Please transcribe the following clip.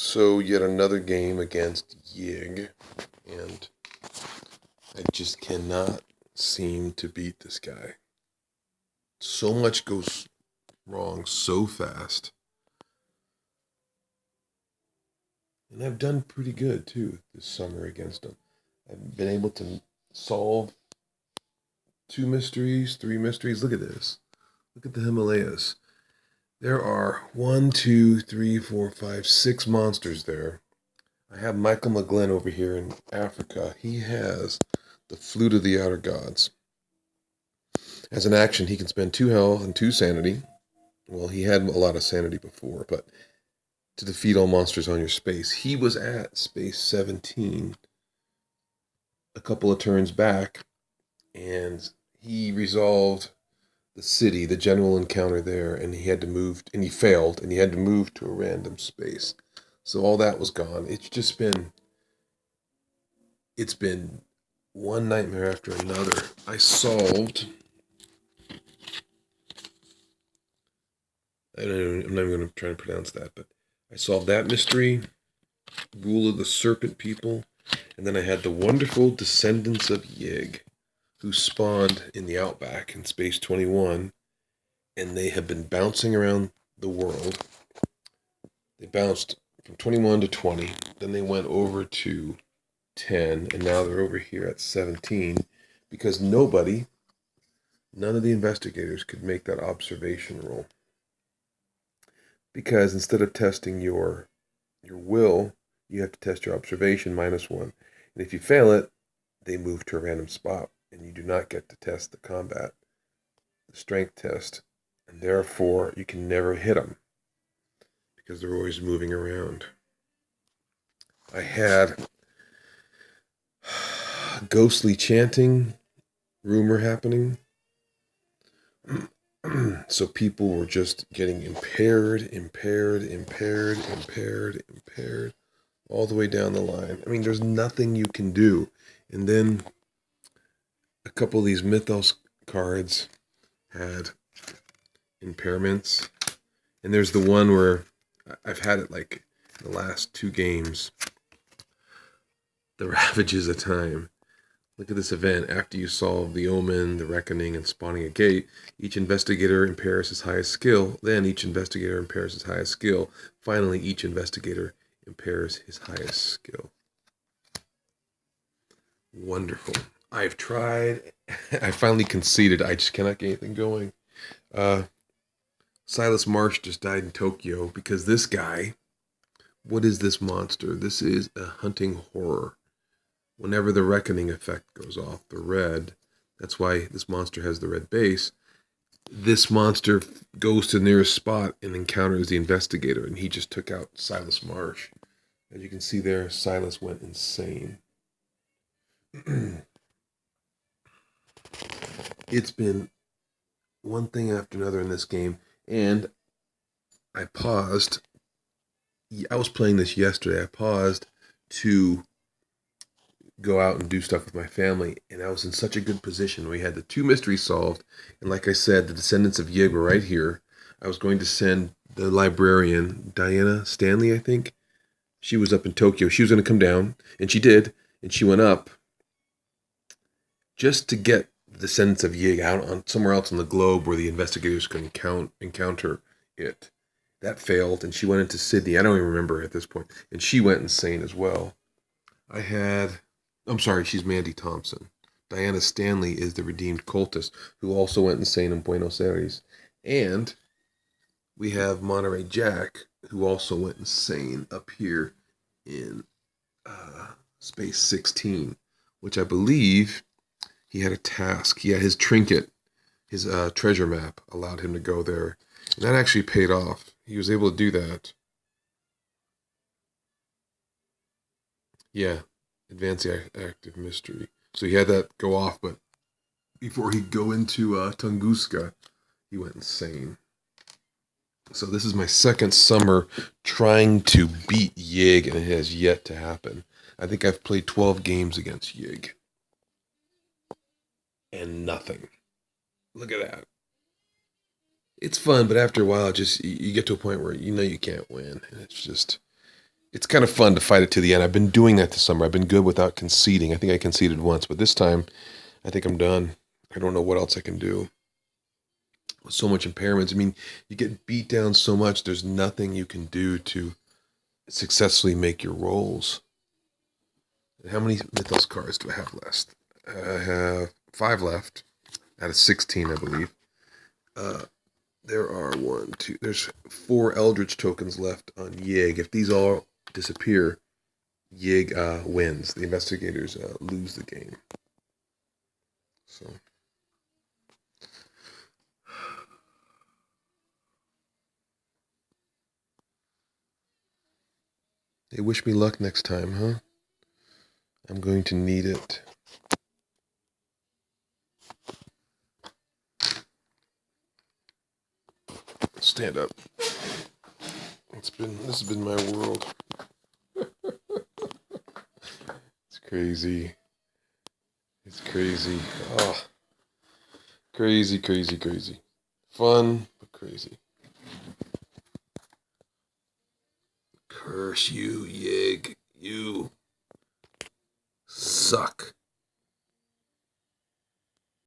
So yet another game against Yig, and I just cannot seem to beat this guy. So much goes wrong so fast. And I've done pretty good too this summer against him. I've been able to solve 2 mysteries, 3 mysteries. Look at this. Look at the Himalayas. There are 6 monsters there. I have Michael McGlynn over here in Africa. He has the Flute of the Outer Gods. As an action, he can spend 2 health and 2 sanity. Well, he had a lot of sanity before, but to defeat all monsters on your space. He was at space 17 a couple of turns back, and he resolved the city, the general encounter there, and he had to move, and he failed, and he had to move to a random space. So all that was gone. It's been one nightmare after another. I solved, I'm not even going to try to pronounce that, but I solved that mystery, Rule of the Serpent People, and then I had the wonderful Descendants of Yig, who spawned in the Outback in Space 21, and they have been bouncing around the world. They bounced from 21 to 20, then they went over to 10, and now they're over here at 17, because none of the investigators could make that observation roll. Because instead of testing your will, you have to test your observation -1. And if you fail it, they move to a random spot, and you do not get to test the strength test, and therefore you can never hit them because they're always moving around. I had ghostly chanting rumor happening. So people were just getting impaired, all the way down the line. I mean, there's nothing you can do. And then a couple of these Mythos cards had impairments. And there's the one where I've had it like the last 2 games. The Ravages of Time. Look at this event. After you solve the Omen, the Reckoning, and spawning a gate, each investigator impairs his highest skill. Then each investigator impairs his highest skill. Finally, each investigator impairs his highest skill. Wonderful. I've tried. I finally conceded. I just cannot get anything going. Silas Marsh just died in Tokyo because this guy, what is this monster? This is a hunting horror. Whenever the Reckoning effect goes off, the red, that's why this monster has the red base, this monster goes to the nearest spot and encounters the investigator, and he just took out Silas Marsh. As you can see there, Silas went insane. It's been one thing after another in this game, and I paused. I was playing this yesterday. I paused to go out and do stuff with my family, and I was in such a good position. We had the 2 mysteries solved, and like I said, the Descendants of Yig were right here. I was going to send the librarian, Diana Stanley, I think. She was up in Tokyo. She was going to come down, and she did, and she went up just to get the Descendants of Yig out on somewhere else on the globe where the investigators could encounter it. That failed, and she went into Sydney. I don't even remember at this point, and she went insane as well. I'm sorry, she's Mandy Thompson. Diana Stanley is the redeemed cultist who also went insane in Buenos Aires. And we have Monterey Jack, who also went insane up here in Space 16, which I believe he had a task. Yeah, his trinket, his treasure map allowed him to go there. And that actually paid off. He was able to do that. Yeah. Advance the active mystery. So he had that go off, but before he'd go into Tunguska, he went insane. So this is my second summer trying to beat Yig, and it has yet to happen. I think I've played 12 games against Yig. And nothing. Look at that. It's fun, but after a while, you get to a point where you know you can't win. And it's just, it's kind of fun to fight it to the end. I've been doing that this summer. I've been good without conceding. I think I conceded once, but this time I think I'm done. I don't know what else I can do. With so much impairments. I mean, you get beat down so much, there's nothing you can do to successfully make your rolls. And how many Mythos cards do I have left? I have 5 left out of 16, I believe. There are there's 4 Eldritch tokens left on Yig. If these all disappear, Yig wins. The investigators lose the game. So. They wish me luck next time, huh? I'm going to need it. Stand up. This has been my world. It's crazy. It's crazy. Oh. Crazy, crazy, crazy. Fun, but crazy. Curse you, Yig. You suck.